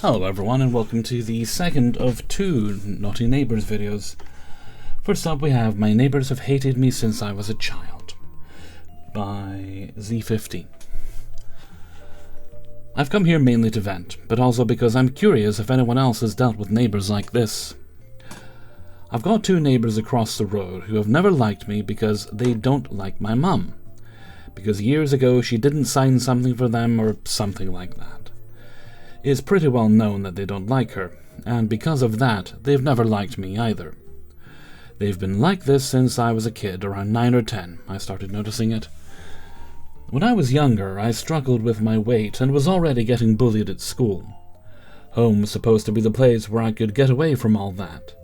Hello everyone, and welcome to the second of two Naughty Neighbours videos. First up we have My Neighbours Have Hated Me Since I Was a Child by Z15. I've come here mainly to vent, but also because I'm curious if anyone else has dealt with neighbours like this. I've got two neighbours across the road who have never liked me because they don't like my mum. Because years ago she didn't sign something for them or something like that. It's pretty well known that they don't like her, and because of that, they've never liked me either. They've been like this since I was a kid, around 9 or 10, I started noticing it. When I was younger, I struggled with my weight and was already getting bullied at school. Home was supposed to be the place where I could get away from all that.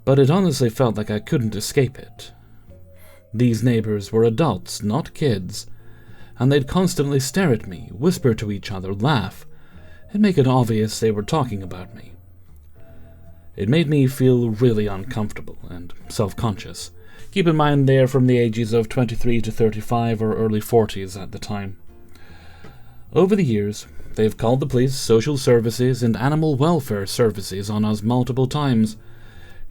But it honestly felt like I couldn't escape it. These neighbors were adults, not kids, and they'd constantly stare at me, whisper to each other, laugh, and make it obvious they were talking about me. It made me feel really uncomfortable and self-conscious. Keep in mind they are from the ages of 23 to 35 or early 40s at the time. Over the years, they've called the police, social services, and animal welfare services on us multiple times.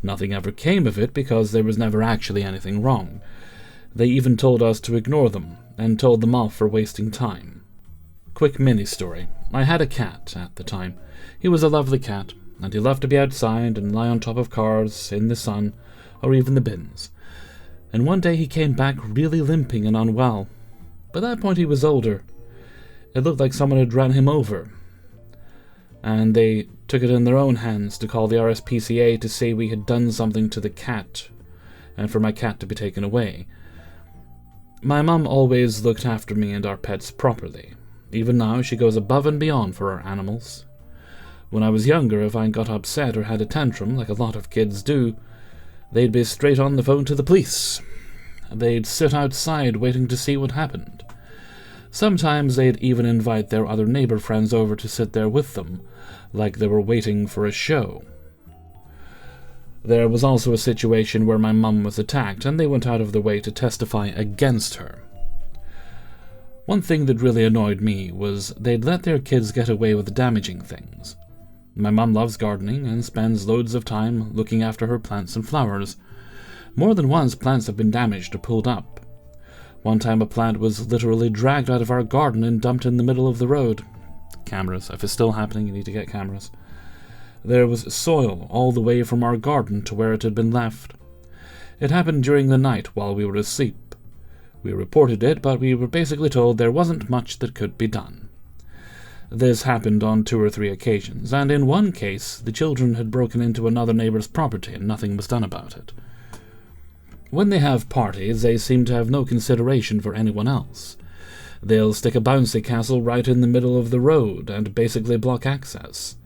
Nothing ever came of it because there was never actually anything wrong. They even told us to ignore them, and told them off for wasting time. Quick mini-story. I had a cat at the time. He was a lovely cat, and he loved to be outside and lie on top of cars, in the sun, or even the bins. And one day he came back really limping and unwell. By that point he was older. It looked like someone had run him over. And they took it in their own hands to call the RSPCA to say we had done something to the cat, and for my cat to be taken away. My mum always looked after me and our pets properly. Even now, she goes above and beyond for our animals. When I was younger, if I got upset or had a tantrum, like a lot of kids do, they'd be straight on the phone to the police. They'd sit outside waiting to see what happened. Sometimes they'd even invite their other neighbor friends over to sit there with them, like they were waiting for a show. There was also a situation where my mum was attacked, and they went out of their way to testify against her. One thing that really annoyed me was they'd let their kids get away with damaging things. My mum loves gardening and spends loads of time looking after her plants and flowers. More than once, plants have been damaged or pulled up. One time a plant was literally dragged out of our garden and dumped in the middle of the road. Cameras. If it's still happening, you need to get cameras. There was soil all the way from our garden to where it had been left. It happened during the night while we were asleep. We reported it, but we were basically told there wasn't much that could be done. This happened on 2 or 3 occasions, and in one case, the children had broken into another neighbor's property and nothing was done about it. When they have parties, they seem to have no consideration for anyone else. They'll stick a bouncy castle right in the middle of the road and basically block access.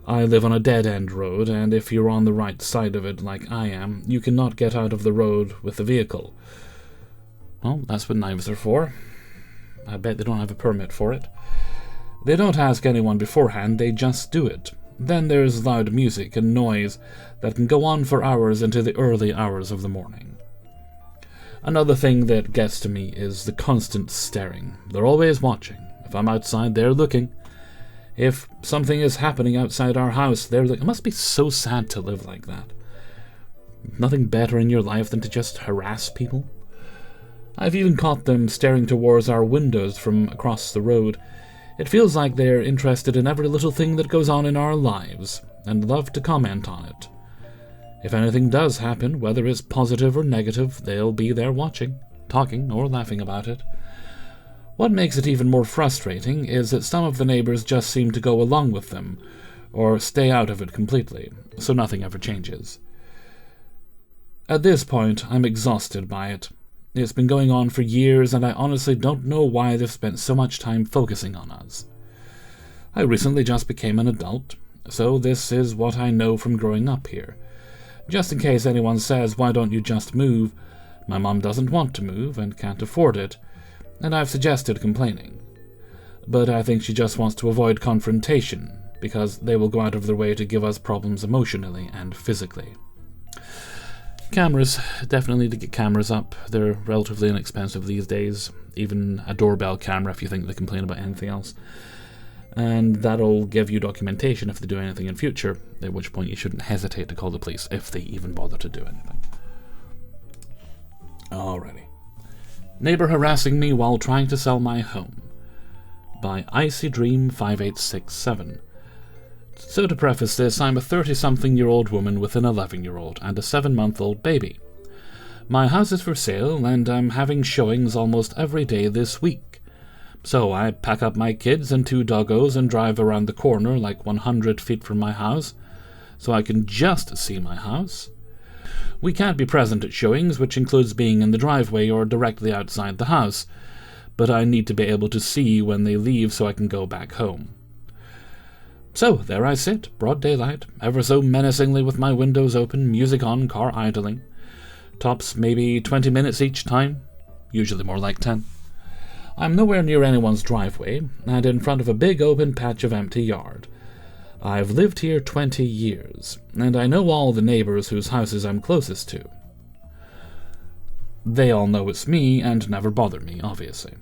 I live on a dead-end road, and if you're on the right side of it like I am, you cannot get out of the road with a vehicle. Well, that's what knives are for. I bet they don't have a permit for it. They don't ask anyone beforehand, they just do it. Then there's loud music and noise that can go on for hours into the early hours of the morning. Another thing that gets to me is the constant staring. They're always watching. If I'm outside, they're looking. If something is happening outside our house, they're like, it must be so sad to live like that. Nothing better in your life than to just harass people. I've even caught them staring towards our windows from across the road. It feels like they're interested in every little thing that goes on in our lives, and love to comment on it. If anything does happen, whether it's positive or negative, they'll be there watching, talking, or laughing about it. What makes it even more frustrating is that some of the neighbors just seem to go along with them, or stay out of it completely, so nothing ever changes. At this point, I'm exhausted by it. It's been going on for years, and I honestly don't know why they've spent so much time focusing on us. I recently just became an adult, so this is what I know from growing up here. Just in case anyone says, why don't you just move? My mom doesn't want to move and can't afford it, and I've suggested complaining. But I think she just wants to avoid confrontation, because they will go out of their way to give us problems emotionally and physically. Cameras. Definitely need to get cameras up. They're relatively inexpensive these days. Even a doorbell camera if you think they complain about anything else. and that'll give you documentation if they do anything in future, at which point you shouldn't hesitate to call the police if they even bother to do anything. Alrighty. Neighbor harassing me while trying to sell my home, by Icy Dream 5867. So to preface this, I'm a 30-something-year-old woman with an 11-year-old and a 7-month-old baby. My house is for sale, and I'm having showings almost every day this week. So I pack up my kids and 2 doggos and drive around the corner like 100 feet from my house, so I can just see my house. We can't be present at showings, which includes being in the driveway or directly outside the house, but I need to be able to see when they leave so I can go back home. So there I sit, broad daylight, ever so menacingly with my windows open, music on, car idling. Tops maybe 20 minutes each time, usually more like 10. I'm nowhere near anyone's driveway, and in front of a big open patch of empty yard. I've lived here 20 years, and I know all the neighbors whose houses I'm closest to. They all know it's me and never bother me, obviously.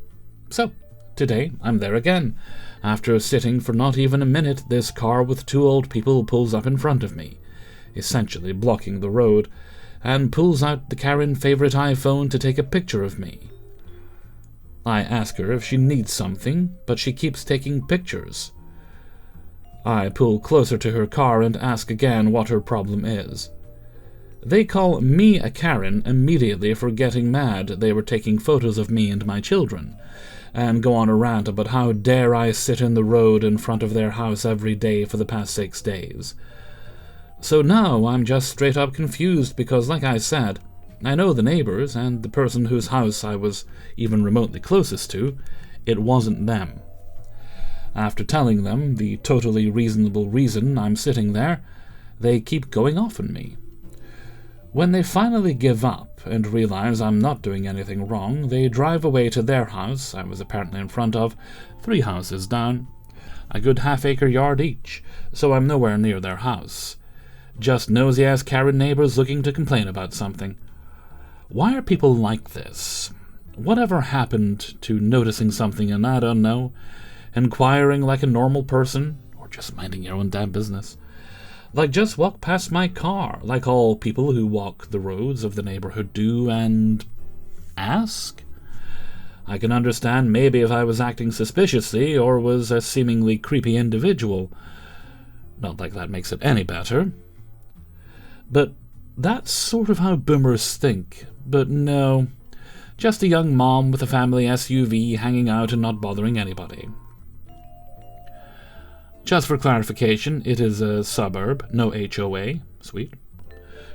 So, today I'm there again. After sitting for not even a minute, this car with 2 old people pulls up in front of me, essentially blocking the road, and pulls out the Karen favorite iPhone to take a picture of me. I ask her if she needs something, but she keeps taking pictures. I pull closer to her car and ask again what her problem is. They call me a Karen immediately for getting mad they were taking photos of me and my children, and go on a rant about how dare I sit in the road in front of their house every day for the past 6 days. So now I'm just straight up confused because, like I said, I know the neighbors and the person whose house I was even remotely closest to, it wasn't them. After telling them the totally reasonable reason I'm sitting there, they keep going off on me. When they finally give up and realize I'm not doing anything wrong, they drive away to their house I was apparently in front of, 3 houses down, a good half-acre yard each, so I'm nowhere near their house. Just nosy-ass Karen neighbors looking to complain about something. Why are people like this? Whatever happened to noticing something and I don't know, inquiring like a normal person, or just minding your own damn business? Like, just walk past my car, like all people who walk the roads of the neighborhood do, and ask? I can understand maybe if I was acting suspiciously or was a seemingly creepy individual. Not like that makes it any better. But that's sort of how boomers think. But no, just a young mom with a family SUV hanging out and not bothering anybody. Just for clarification, it is a suburb, no HOA, sweet,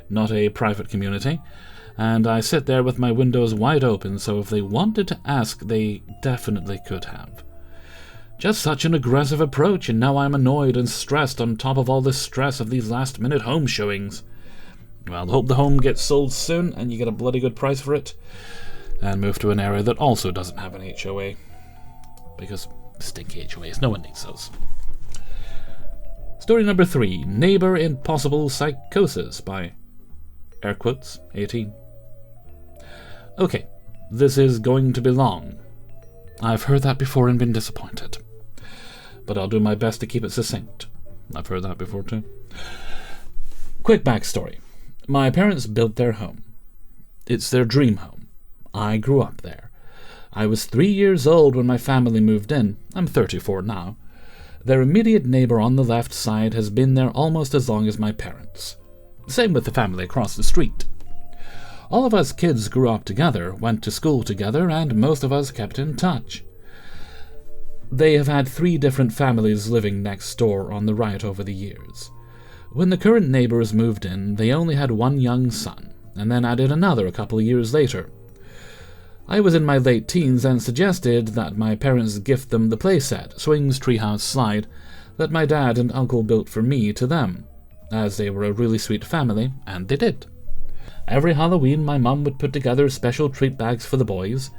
not a private community, and I sit there with my windows wide open, so if they wanted to ask, they definitely could have. Just such an aggressive approach, and now I'm annoyed and stressed on top of all the stress of these last-minute home showings. Well, hope the home gets sold soon, and you get a bloody good price for it, and move to an area that also doesn't have an HOA, because stinky HOAs, no one needs those. Story number 3, Neighbor in Possible Psychosis, by, air quotes, 18. Okay, this is going to be long. I've heard that before and been disappointed. But I'll do my best to keep it succinct. I've heard that before too. Quick backstory. My parents built their home. It's their dream home. I grew up there. I was 3 years old when my family moved in. I'm 34 now. Their immediate neighbor on the left side has been there almost as long as my parents. Same with the family across the street. All of us kids grew up together, went to school together, and most of us kept in touch. They have had 3 different families living next door on the right over the years. When the current neighbors moved in, they only had 1 young son, and then added another a couple of years later. I was in my late teens and suggested that my parents gift them the playset, swings, treehouse, slide, that my dad and uncle built for me to them, as they were a really sweet family, and they did. Every Halloween my mum would put together special treat bags for the boys,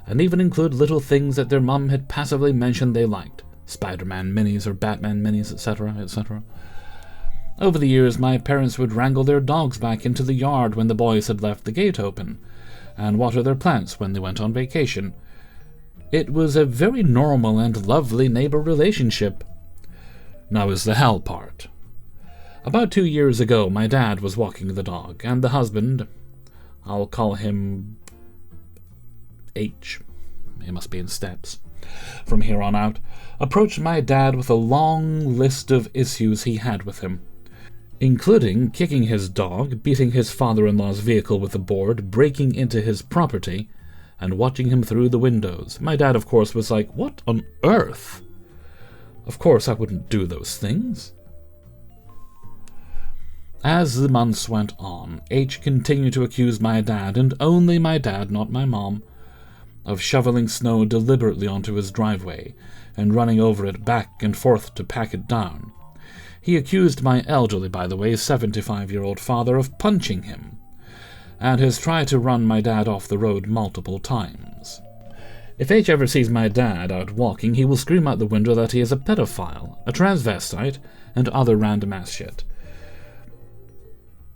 and even include little things that their mum had passively mentioned they liked, Spider-Man minis or Batman minis, etc., etc. Over the years my parents would wrangle their dogs back into the yard when the boys had left the gate open, and water their plants when they went on vacation. It was a very normal and lovely neighbour relationship. Now is the hell part. About 2 years ago, my dad was walking the dog, and the husband, I'll call him H, he must be in steps from here on out, approached my dad with a long list of issues he had with him, including kicking his dog, beating his father-in-law's vehicle with a board, breaking into his property, and watching him through the windows. My dad, of course, was like, "What on earth?" Of course, I wouldn't do those things. As the months went on, H continued to accuse my dad, and only my dad, not my mom, of shoveling snow deliberately onto his driveway and running over it back and forth to pack it down. He accused my elderly, by the way, 75-year-old father of punching him, and has tried to run my dad off the road multiple times. If H ever sees my dad out walking, he will scream out the window that he is a pedophile, a transvestite, and other random ass shit.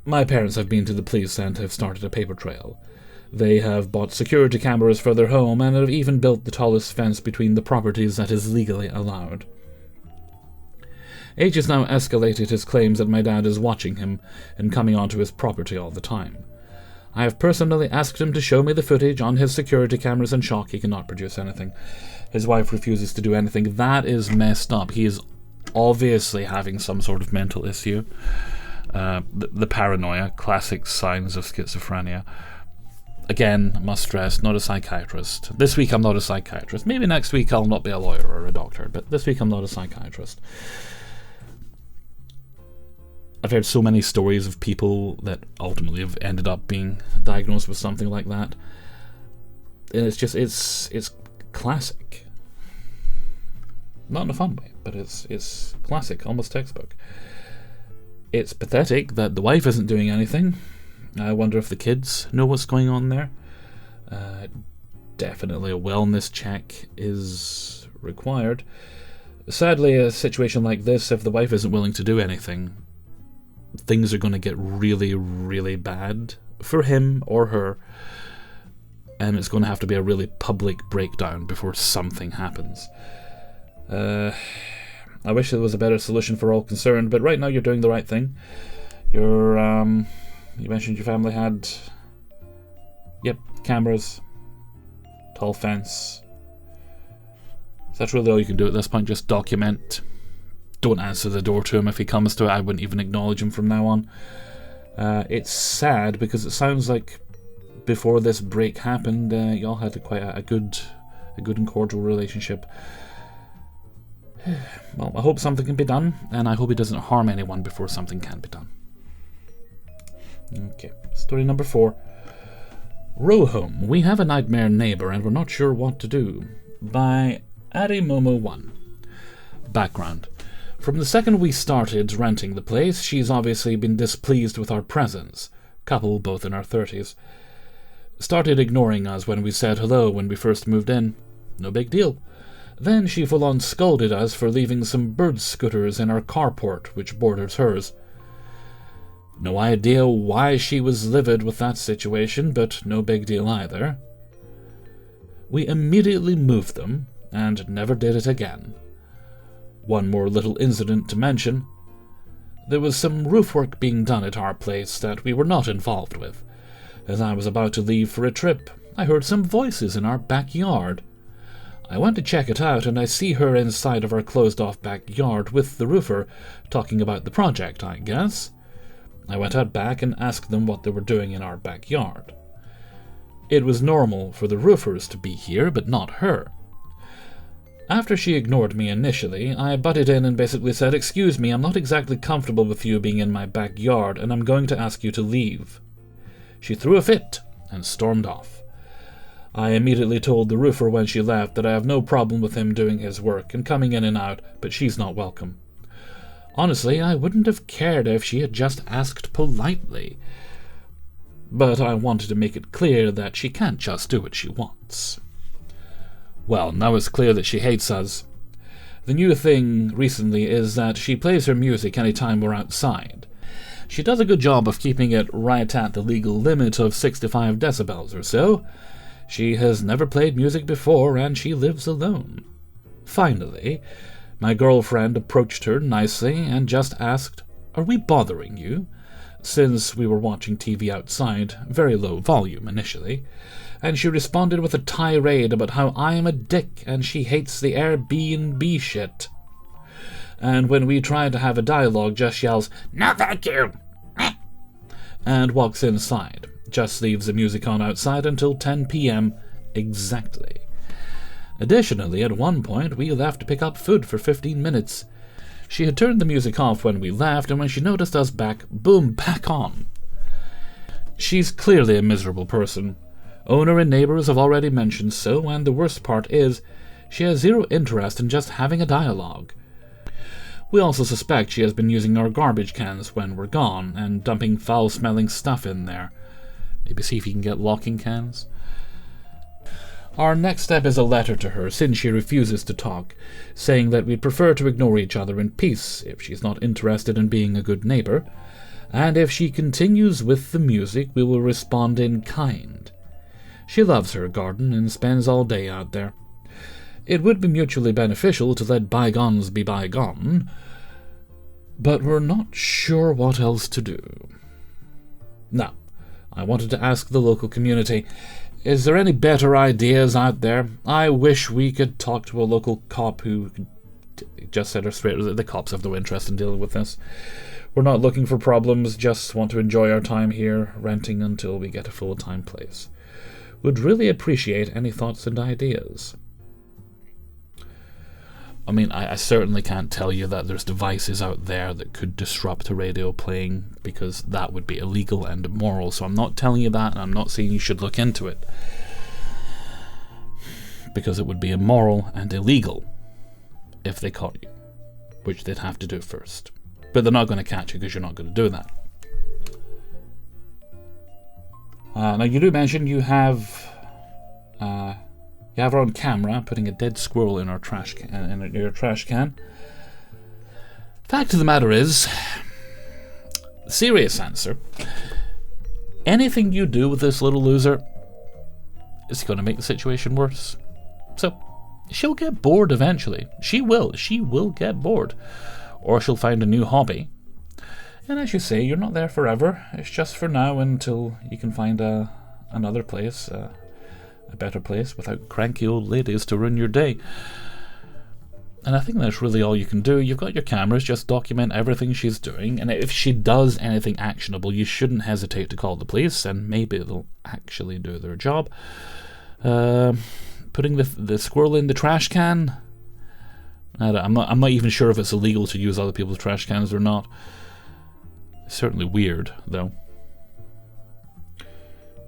My parents have been to the police and have started a paper trail. They have bought security cameras for their home and have even built the tallest fence between the properties that is legally allowed. H has now escalated his claims that my dad is watching him and coming onto his property all the time. I have personally asked him to show me the footage on his security cameras and shock he cannot produce anything. His wife refuses to do anything. That is messed up. He is obviously having some sort of mental issue. The paranoia, classic signs of schizophrenia. Again, must stress, not a psychiatrist. This week I'm not a psychiatrist. Maybe next week I'll not be a lawyer or a doctor, but this week I'm not a psychiatrist. I've heard so many stories of people that ultimately have ended up being diagnosed with something like that. And it's classic. Not in a fun way, but it's classic, almost textbook. It's pathetic that the wife isn't doing anything. I wonder if the kids know what's going on there. Definitely a wellness check is required. Sadly, a situation like this, if the wife isn't willing to do anything, things are going to get really, really bad for him or her, and it's going to have to be a really public breakdown before something happens. I wish there was a better solution for all concerned, but right now you're doing the right thing. You mentioned your family had, cameras, tall fence. That's really all you can do at this point, just document. Don't answer the door to him if he comes to it. I wouldn't even acknowledge him from now on. It's sad because it sounds like before this break happened, y'all had quite a good and cordial relationship. Well, I hope something can be done, and I hope he doesn't harm anyone before something can be done. Okay, story number 4. Row home. We have a nightmare neighbour and we're not sure what to do. By Arimomo1. Background. From the second we started renting the place, she's obviously been displeased with our presence. Couple both in our 30s. Started ignoring us when we said hello when we first moved in. No big deal. Then she full-on scolded us for leaving some bird scooters in our carport, which borders hers. No idea why she was livid with that situation, but no big deal either. We immediately moved them, and never did it again. One more little incident to mention. There was some roof work being done at our place that we were not involved with. As I was about to leave for a trip, I heard some voices in our backyard. I went to check it out, and I see her inside of our closed-off backyard with the roofer, talking about the project, I guess. I went out back and asked them what they were doing in our backyard. It was normal for the roofers to be here, but not her. After she ignored me initially, I butted in and basically said, "Excuse me, I'm not exactly comfortable with you being in my backyard, and I'm going to ask you to leave." She threw a fit and stormed off. I immediately told the roofer when she left that I have no problem with him doing his work and coming in and out, but she's not welcome. Honestly, I wouldn't have cared if she had just asked politely. But I wanted to make it clear that she can't just do what she wants. Well, now it's clear that she hates us. The new thing recently is that she plays her music anytime we're outside. She does a good job of keeping it right at the legal limit of 65 decibels or so. She has never played music before, and she lives alone. Finally, my girlfriend approached her nicely and just asked, "Are we bothering you?" Since we were watching TV outside, very low volume initially, and she responded with a tirade about how I am a dick and she hates the Airbnb shit. And when we try to have a dialogue, just yells, "No thank you," and walks inside. Just leaves the music on outside until 10 p.m. exactly. Additionally, at one point, we left to pick up food for 15 minutes. She had turned the music off when we left, and when she noticed us back, boom, back on. She's clearly a miserable person. Owner and neighbours have already mentioned so, and the worst part is, she has zero interest in just having a dialogue. We also suspect she has been using our garbage cans when we're gone, and dumping foul-smelling stuff in there. Maybe see if you can get locking cans. Our next step is a letter to her, since she refuses to talk, saying that we'd prefer to ignore each other in peace if she's not interested in being a good neighbour, and if she continues with the music, we will respond in kind. She loves her garden and spends all day out there. It would be mutually beneficial to let bygones be bygone, but we're not sure what else to do. Now, I wanted to ask the local community, is there any better ideas out there? I wish we could talk to a local cop who could just set us straight. The cops have no interest in dealing with this. We're not looking for problems, just want to enjoy our time here, renting until we get a full-time place. Would really appreciate any thoughts and ideas. I mean, I certainly can't tell you that there's devices out there that could disrupt a radio playing, because that would be illegal and immoral, so I'm not telling you that, and I'm not saying you should look into it. Because it would be immoral and illegal if they caught you, which they'd have to do first. But they're not going to catch you because you're not going to do that. Now, you do mention you have her on camera putting a dead squirrel in our trash can. Fact of the matter is, serious answer, anything you do with this little loser is going to make the situation worse. So, she'll get bored eventually. She will get bored. Or she'll find a new hobby. And as you say, you're not there forever. It's just for now until you can find another place, a better place, without cranky old ladies to ruin your day. And I think that's really all you can do. You've got your cameras, just document everything she's doing, and if she does anything actionable, you shouldn't hesitate to call the police, and maybe they'll actually do their job. Putting the squirrel in the trash can, I'm not even sure if it's illegal to use other people's trash cans or not. It's certainly weird, though.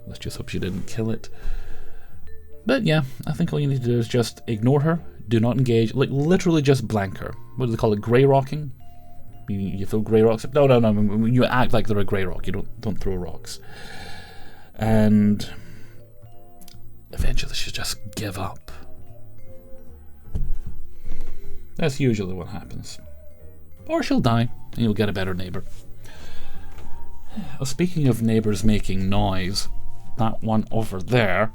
Let's just hope she didn't kill it. But yeah, I think all you need to do is just ignore her, do not engage, like literally just blank her. What do they call it, grey rocking? You throw grey rocks? No, you act like they're a grey rock, you don't throw rocks. And eventually she'll just give up. That's usually what happens. Or she'll die, and you'll get a better neighbour. Well, speaking of neighbours making noise, that one over there,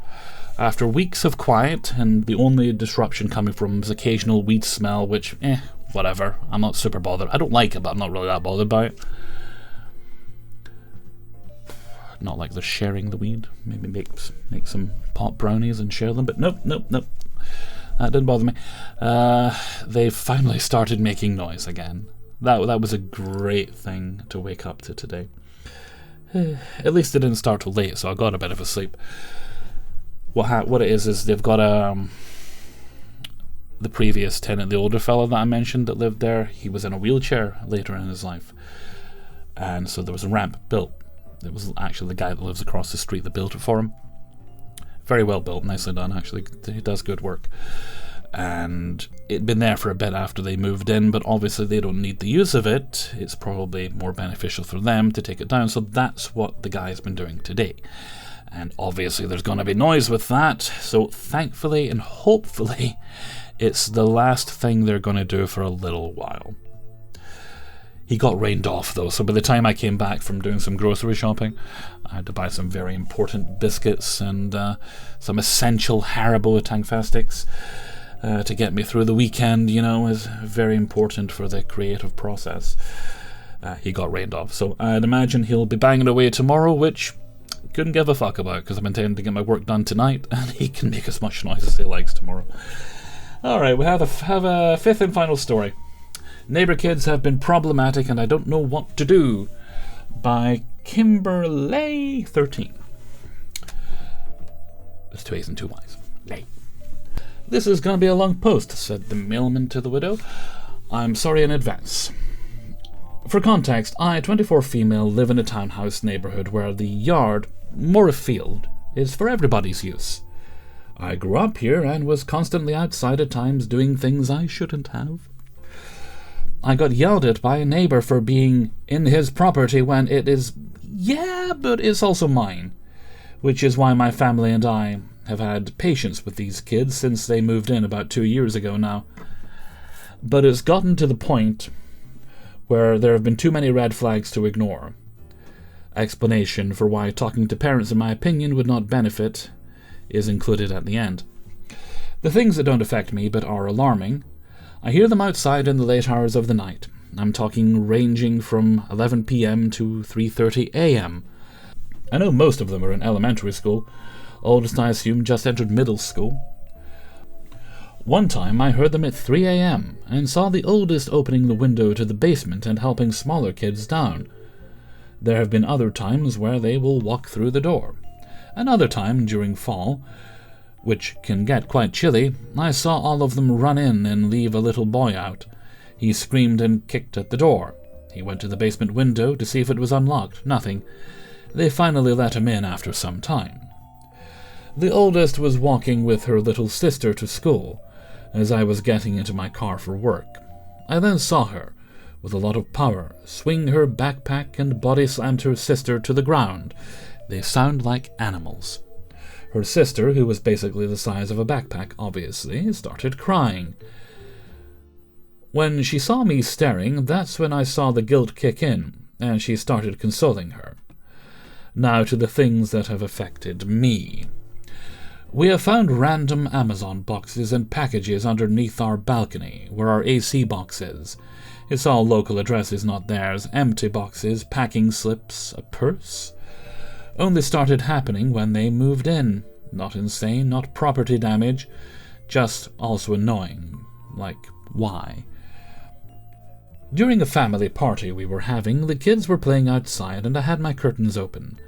after weeks of quiet, and the only disruption coming from is occasional weed smell, which, whatever, I'm not super bothered. I don't like it, but I'm not really that bothered by it. Not like they're sharing the weed. Maybe make some pot brownies and share them, but nope. That didn't bother me. They've finally started making noise again. That was a great thing to wake up to today. At least it didn't start too late, so I got a bit of a sleep. What it is they've got the previous tenant, the older fella that I mentioned that lived there, he was in a wheelchair later in his life. And so there was a ramp built. It was actually the guy that lives across the street that built it for him. Very well built, nicely done actually. He does good work. And it'd been there for a bit after they moved in, but obviously they don't need the use of it. It's probably more beneficial for them to take it down, so that's what the guy's been doing today. And obviously there's going to be noise with that, so thankfully and hopefully it's the last thing they're going to do for a little while. He got rained off, though, so by the time I came back from doing some grocery shopping, I had to buy some very important biscuits and some essential Haribo Tangfastics to get me through the weekend, is very important for the creative process. He got rained off, so I'd imagine he'll be banging away tomorrow, which couldn't give a fuck about, because I'm intending to get my work done tonight, and he can make as much noise as he likes tomorrow. Alright, we have a fifth and final story. Neighbour kids have been problematic and I don't know what to do, by Kimberley 13. There's 2 A's and 2 Y's. Lay. This is going to be a long post, said the mailman to the widow. I'm sorry in advance. For context, I, 24 female, live in a townhouse neighbourhood where the yard, more a field, is for everybody's use. I grew up here and was constantly outside at times doing things I shouldn't have. I got yelled at by a neighbour for being in his property when it is, but it's also mine, which is why my family and I have had patience with these kids since they moved in about 2 years ago now. But it's gotten to the point where there have been too many red flags to ignore. Explanation for why talking to parents, in my opinion, would not benefit is included at the end. The things that don't affect me but are alarming, I hear them outside in the late hours of the night. I'm talking ranging from 11 p.m. to 3:30 a.m. I know most of them are in elementary school. Oldest, I assume, just entered middle school. One time I heard them at 3 a.m. and saw the oldest opening the window to the basement and helping smaller kids down. There have been other times where they will walk through the door. Another time, during fall, which can get quite chilly, I saw all of them run in and leave a little boy out. He screamed and kicked at the door. He went to the basement window to see if it was unlocked. Nothing. They finally let him in after some time. The oldest was walking with her little sister to school, as I was getting into my car for work. I then saw her, with a lot of power, swing her backpack and body slammed her sister to the ground. They sound like animals. Her sister, who was basically the size of a backpack, obviously, started crying. When she saw me staring, that's when I saw the guilt kick in, and she started consoling her. Now to the things that have affected me. We have found random Amazon boxes and packages underneath our balcony, where our AC box is. It's all local addresses, not theirs. Empty boxes, packing slips, a purse. Only started happening when they moved in. Not insane, not property damage, just also annoying. Like, why? During a family party we were having, the kids were playing outside and I had my curtains open.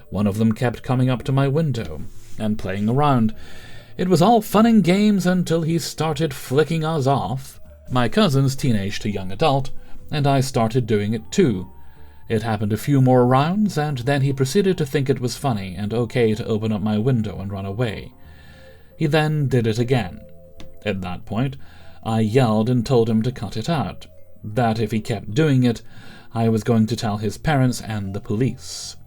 One of them kept coming up to my window and playing around. It was all fun and games until he started flicking us off. My cousin's teenage to young adult, and I started doing it too. It happened a few more rounds, and then he proceeded to think it was funny and okay to open up my window and run away. He then did it again. At that point, I yelled and told him to cut it out, that if he kept doing it, I was going to tell his parents and the police.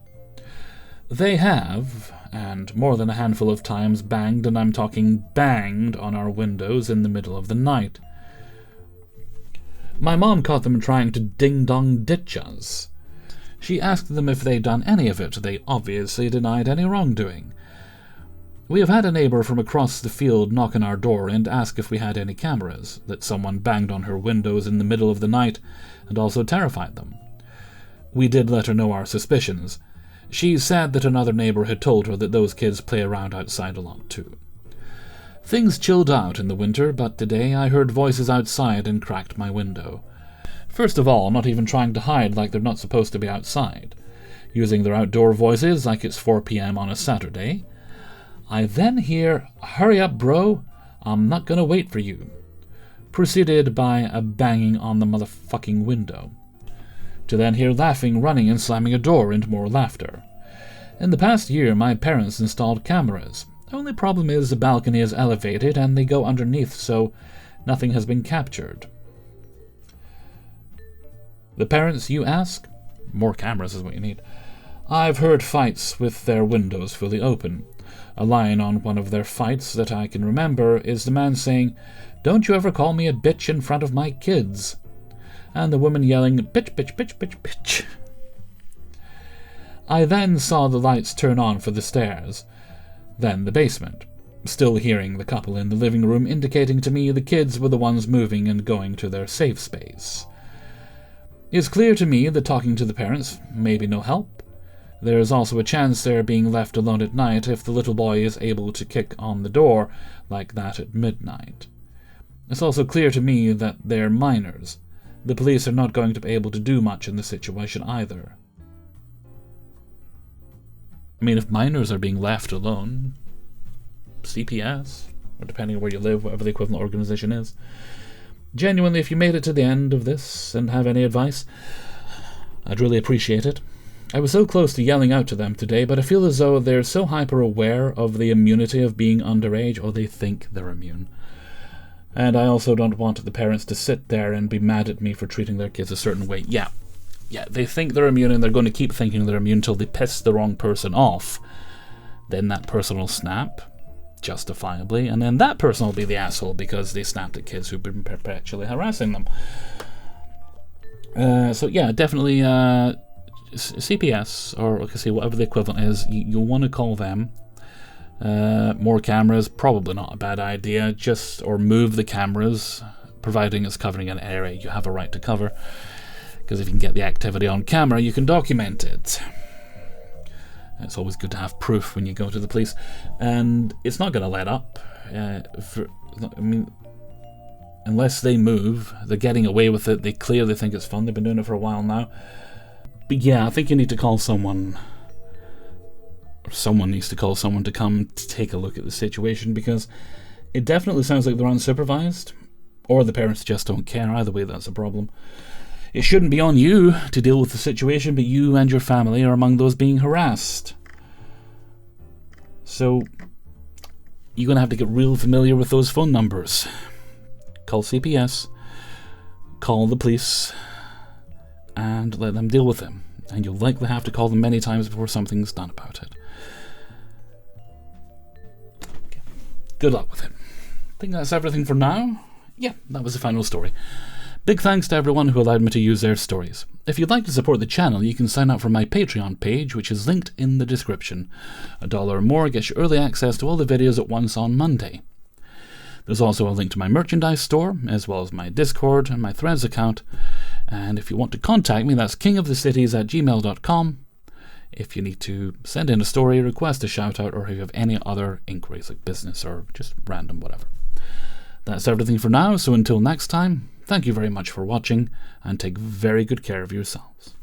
They have, and more than a handful of times banged, and I'm talking banged, on our windows in the middle of the night. My mom caught them trying to ding-dong ditch us. She asked them if they'd done any of it. They obviously denied any wrongdoing. We have had a neighbour from across the field knock on our door and ask if we had any cameras, that someone banged on her windows in the middle of the night and also terrified them. We did let her know our suspicions. She said that another neighbour had told her that those kids play around outside a lot too. Things chilled out in the winter, but today I heard voices outside and cracked my window. First of all, not even trying to hide like they're not supposed to be outside, using their outdoor voices like it's 4 p.m. on a Saturday. I then hear, "Hurry up, bro, I'm not gonna wait for you," preceded by a banging on the motherfucking window. To then hear laughing, running, and slamming a door, and more laughter. In the past year, my parents installed cameras. The only problem is the balcony is elevated and they go underneath, so nothing has been captured. The parents, you ask? More cameras is what you need. I've heard fights with their windows fully open. A line on one of their fights that I can remember is the man saying, "Don't you ever call me a bitch in front of my kids." and the woman yelling, "Bitch, bitch, bitch, bitch, bitch." I then saw the lights turn on for the stairs, then the basement, still hearing the couple in the living room indicating to me the kids were the ones moving and going to their safe space. It's clear to me that talking to the parents may be no help. There is also a chance they're being left alone at night if the little boy is able to kick on the door like that at midnight. It's also clear to me that they're minors. The police are not going to be able to do much in the situation either. I mean, if minors are being left alone, CPS, or depending on where you live, whatever the equivalent organization is. Genuinely, if you made it to the end of this and have any advice, I'd really appreciate it. I was so close to yelling out to them today, but I feel as though they're so hyper-aware of the immunity of being underage, or they think they're immune. And I also don't want the parents to sit there and be mad at me for treating their kids a certain way. Yeah, they think they're immune, and they're going to keep thinking they're immune until they piss the wrong person off. Then that person will snap, justifiably, and then that person will be the asshole because they snapped at kids who've been perpetually harassing them. So yeah, definitely CPS, or like I say, whatever the equivalent is, you'll want to call them. More cameras, probably not a bad idea, or move the cameras, providing it's covering an area you have a right to cover, because if you can get the activity on camera, you can document it. It's always good to have proof when you go to the police, and it's not going to let up. Unless they move, they're getting away with it. They clearly think it's fun. They've been doing it for a while now. But yeah, I think you need to call someone, or someone needs to call someone to come to take a look at the situation, because it definitely sounds like they're unsupervised, or the parents just don't care. Either way, that's a problem. It shouldn't be on you to deal with the situation, but you and your family are among those being harassed. So you're going to have to get real familiar with those phone numbers. Call CPS, call the police, and let them deal with them. And you'll likely have to call them many times before something's done about it. Okay. Good luck with it. I think that's everything for now. Yeah, that was the final story. Big thanks to everyone who allowed me to use their stories. If you'd like to support the channel, you can sign up for my Patreon page, which is linked in the description. $1 or more gets you early access to all the videos at once on Monday. There's also a link to my merchandise store, as well as my Discord and my Threads account. And if you want to contact me, that's kingofthecities@gmail.com. If you need to send in a story, request a shout out, or if you have any other inquiries like business or just random whatever. That's everything for now, so until next time, thank you very much for watching, and take very good care of yourselves.